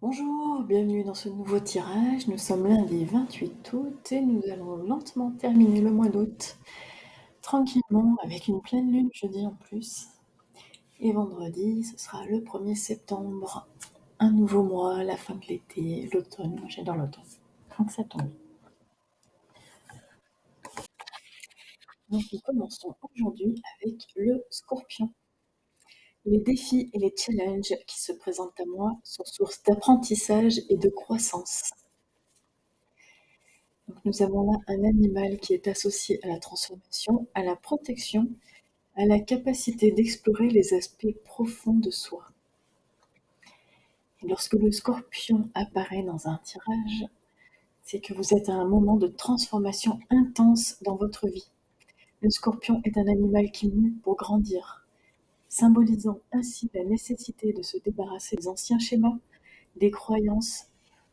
Bonjour, bienvenue dans ce nouveau tirage. Nous sommes lundi 28 août et nous allons lentement terminer le mois d'août, tranquillement, avec une pleine lune jeudi en plus. Et vendredi, ce sera le 1er septembre, un nouveau mois, la fin de l'été, l'automne. Moi, j'adore l'automne, donc ça tombe. Donc nous commençons aujourd'hui avec le Scorpion. Les défis et les challenges qui se présentent à moi sont source d'apprentissage et de croissance. Donc nous avons là un animal qui est associé à la transformation, à la protection, à la capacité d'explorer les aspects profonds de soi. Et lorsque le scorpion apparaît dans un tirage, c'est que vous êtes à un moment de transformation intense dans votre vie. Le scorpion est un animal qui mue pour grandir, symbolisant ainsi la nécessité de se débarrasser des anciens schémas, des croyances,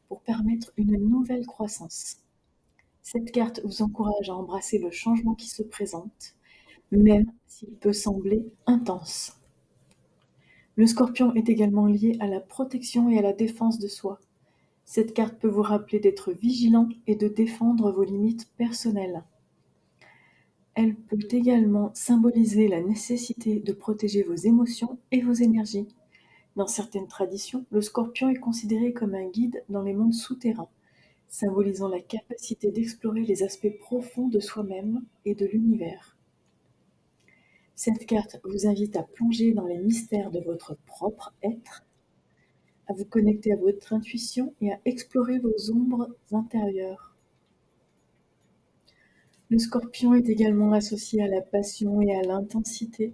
pour permettre une nouvelle croissance. Cette carte vous encourage à embrasser le changement qui se présente, même s'il peut sembler intense. Le Scorpion est également lié à la protection et à la défense de soi. Cette carte peut vous rappeler d'être vigilant et de défendre vos limites personnelles. Elle peut également symboliser la nécessité de protéger vos émotions et vos énergies. Dans certaines traditions, le Scorpion est considéré comme un guide dans les mondes souterrains, symbolisant la capacité d'explorer les aspects profonds de soi-même et de l'univers. Cette carte vous invite à plonger dans les mystères de votre propre être, à vous connecter à votre intuition et à explorer vos ombres intérieures. Le Scorpion est également associé à la passion et à l'intensité.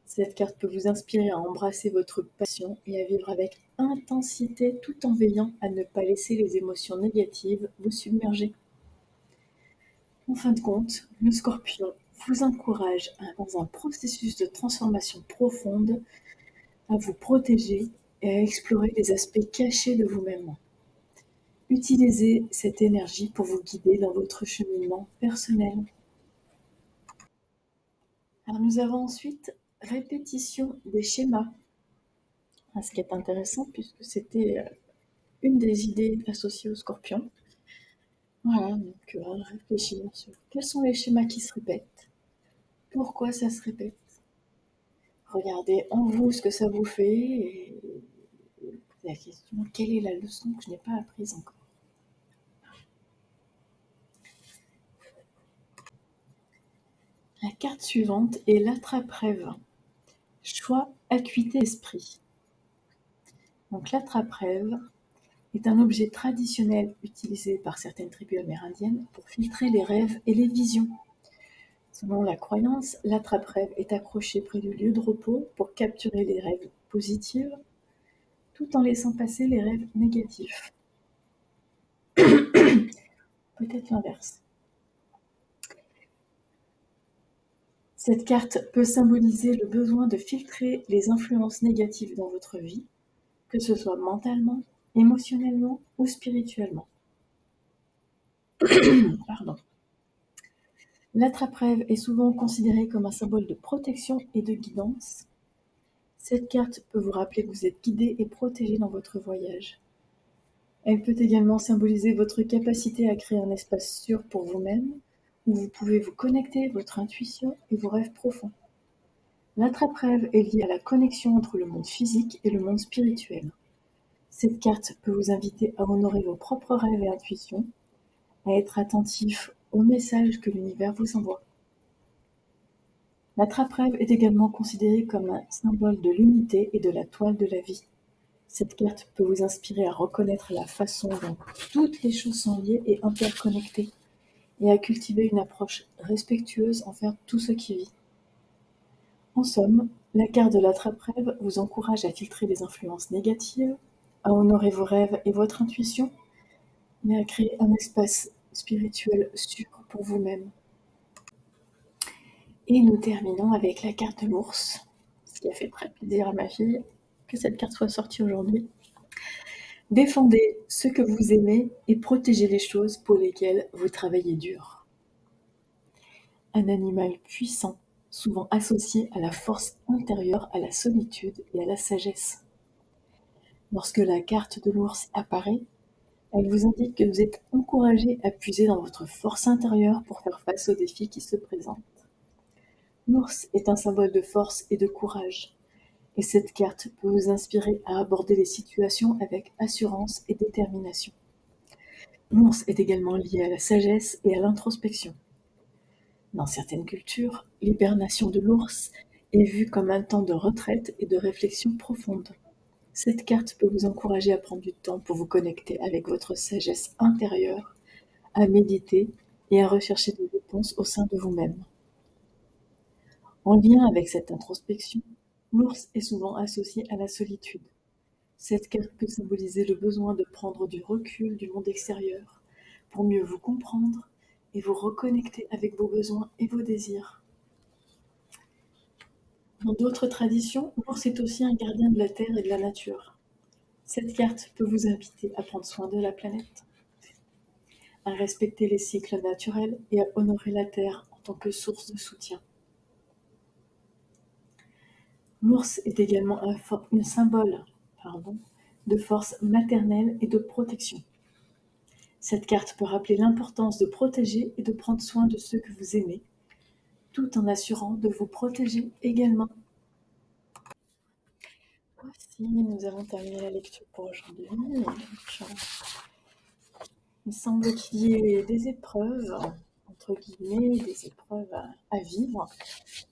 Cette carte peut vous inspirer à embrasser votre passion et à vivre avec intensité tout en veillant à ne pas laisser les émotions négatives vous submerger. En fin de compte, le Scorpion vous encourage dans un processus de transformation profonde, à vous protéger et à explorer les aspects cachés de vous-même. Utilisez cette énergie pour vous guider dans votre cheminement personnel. Alors nous avons ensuite répétition des schémas. Ce qui est intéressant puisque c'était une des idées associées au Scorpion. Voilà, donc réfléchir sur quels sont les schémas qui se répètent, pourquoi ça se répète. Regardez en vous ce que ça vous fait et posez la question, quelle est la leçon que je n'ai pas apprise encore? La carte suivante est l'attrape-rêve. Choix, acuité, esprit. Donc l'attrape-rêve est un objet traditionnel utilisé par certaines tribus amérindiennes pour filtrer les rêves et les visions. Selon la croyance, l'attrape-rêve est accroché près du lieu de repos pour capturer les rêves positifs tout en laissant passer les rêves négatifs. Peut-être l'inverse. Cette carte peut symboliser le besoin de filtrer les influences négatives dans votre vie, que ce soit mentalement, émotionnellement ou spirituellement. Pardon. L'attrape-rêve est souvent considérée comme un symbole de protection et de guidance. Cette carte peut vous rappeler que vous êtes guidé et protégé dans votre voyage. Elle peut également symboliser votre capacité à créer un espace sûr pour vous-même, où vous pouvez vous connecter à votre intuition et vos rêves profonds. L'attrape-rêve est liée à la connexion entre le monde physique et le monde spirituel. Cette carte peut vous inviter à honorer vos propres rêves et intuitions, à être attentif aux messages que l'univers vous envoie. L'attrape-rêve est également considérée comme un symbole de l'unité et de la toile de la vie. Cette carte peut vous inspirer à reconnaître la façon dont toutes les choses sont liées et interconnectées, et à cultiver une approche respectueuse envers tout ce qui vit. En somme, la carte de l'attrape-rêve vous encourage à filtrer les influences négatives, à honorer vos rêves et votre intuition, mais à créer un espace spirituel sûr pour vous-même. Et nous terminons avec la carte de l'ours, ce qui a fait très plaisir à ma fille que cette carte soit sortie aujourd'hui. Défendez ce que vous aimez et protégez les choses pour lesquelles vous travaillez dur. Un animal puissant, souvent associé à la force intérieure, à la solitude et à la sagesse. Lorsque la carte de l'ours apparaît, elle vous indique que vous êtes encouragé à puiser dans votre force intérieure pour faire face aux défis qui se présentent. L'ours est un symbole de force et de courage, et cette carte peut vous inspirer à aborder les situations avec assurance et détermination. L'ours est également lié à la sagesse et à l'introspection. Dans certaines cultures, l'hibernation de l'ours est vue comme un temps de retraite et de réflexion profonde. Cette carte peut vous encourager à prendre du temps pour vous connecter avec votre sagesse intérieure, à méditer et à rechercher des réponses au sein de vous-même. En lien avec cette introspection, l'ours est souvent associé à la solitude. Cette carte peut symboliser le besoin de prendre du recul du monde extérieur pour mieux vous comprendre et vous reconnecter avec vos besoins et vos désirs. Dans d'autres traditions, l'ours est aussi un gardien de la terre et de la nature. Cette carte peut vous inviter à prendre soin de la planète, à respecter les cycles naturels et à honorer la terre en tant que source de soutien. L'ours est également un symbole de force maternelle et de protection. Cette carte peut rappeler l'importance de protéger et de prendre soin de ceux que vous aimez, tout en assurant de vous protéger également. Voici, nous avons terminé la lecture pour aujourd'hui. Il semble qu'il y ait des épreuves, entre guillemets, des épreuves à vivre.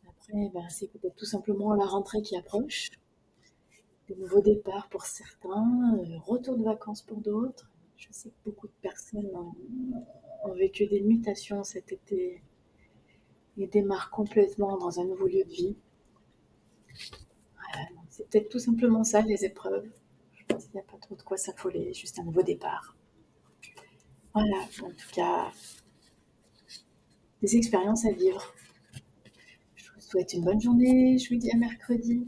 Après, c'est peut-être tout simplement la rentrée qui approche, des nouveaux départs pour certains, retour de vacances pour d'autres. Je sais que beaucoup de personnes ont vécu des mutations cet été et démarrent complètement dans un nouveau lieu de vie. Voilà, c'est peut-être tout simplement ça, les épreuves. Je pense qu'il n'y a pas trop de quoi s'affoler, juste un nouveau départ. Voilà, en tout cas, des expériences à vivre. Je vous souhaite une bonne journée, je vous dis à mercredi.